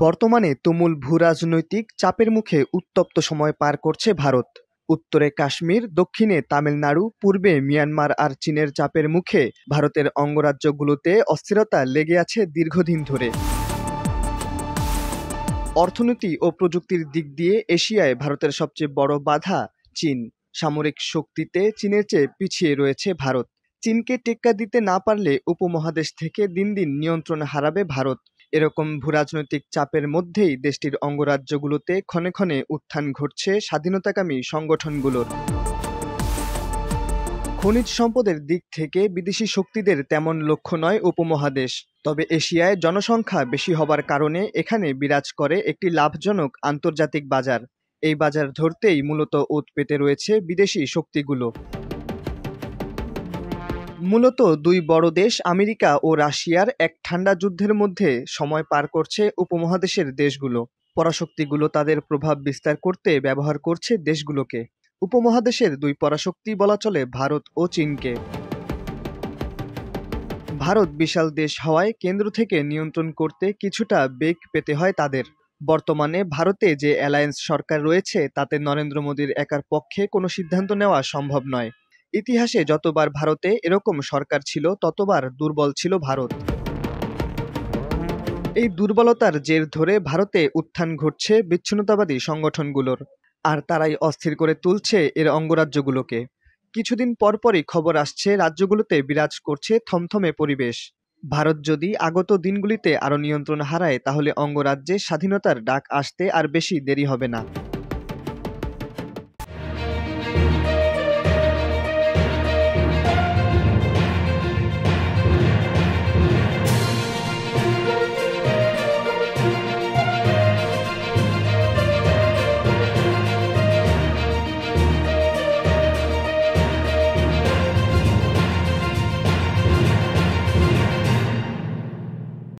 বর্তমানে তুমুল ভূরাজনৈতিক চাপের মুখে উত্তপ্ত সময় পার করছে ভারত। উত্তরে কাশ্মীর, দক্ষিণে তামিলনাড়ু, পূর্বে মিয়ানমার আর চীনের চাপের মুখে ভারতের অঙ্গরাজ্যগুলোতে অস্থিরতা লেগে আছে দীর্ঘদিন ধরে। অর্থনীতি ও প্রযুক্তির দিক দিয়ে এশিয়ায় ভারতের সবচেয়ে বড় বাধা চীন। সামরিক শক্তিতে চীনের চেয়ে পিছিয়ে রয়েছে ভারত। চীনকে টেক্কা দিতে না পারলে উপমহাদেশ থেকে দিন দিন নিয়ন্ত্রণ হারাবে ভারত। এরকম ভূরাজনৈতিক চাপের মধ্যেই দেশটির অঙ্গরাজ্যগুলোতে ক্ষণে ক্ষণে উত্থান ঘটছে স্বাধীনতাকামী সংগঠনগুলোর। খনিজ সম্পদের দিক থেকে বিদেশি শক্তিদের তেমন লক্ষ্য নয় উপমহাদেশ। তবে এশিয়ায় জনসংখ্যা বেশি হবার কারণে এখানে বিরাজ করে একটি লাভজনক আন্তর্জাতিক বাজার। এই বাজার ধরতেই মূলত ওত পেতে রয়েছে বিদেশি শক্তিগুলো। মূলত দুই বড় দেশ আমেরিকা ও রাশিয়ার এক ঠান্ডা যুদ্ধের মধ্যে সময় পার করছে উপমহাদেশের দেশগুলো। পরাশক্তিগুলো তাদের প্রভাব বিস্তার করতে ব্যবহার করছে দেশগুলোকে। উপমহাদেশের দুই পরাশক্তি বলা চলে ভারত ও চীনকে। ভারত বিশাল দেশ হওয়ায় কেন্দ্র থেকে নিয়ন্ত্রণ করতে কিছুটা বেগ পেতে হয় তাদের। বর্তমানে ভারতে যে অ্যালায়েন্স সরকার রয়েছে তাতে নরেন্দ্র মোদীর একার পক্ষে কোনো সিদ্ধান্ত নেওয়া সম্ভব নয়। ইতিহাসে যতবার ভারতে এরকম সরকার ছিল ততবার দুর্বল ছিল ভারত। এই দুর্বলতার জের ধরে ভারতে উত্থান ঘটছে বিচ্ছিন্নতাবাদী সংগঠনগুলোর, আর তারাই অস্থির করে তুলছে এর অঙ্গরাজ্যগুলোকে। কিছুদিন পরপরই খবর আসছে রাজ্যগুলোতে বিরাজ করছে থমথমে পরিবেশ। ভারত যদি আগত দিনগুলিতে আরও নিয়ন্ত্রণ হারায় তাহলে অঙ্গরাজ্যে স্বাধীনতার ডাক আসতে আর বেশি দেরি হবে না।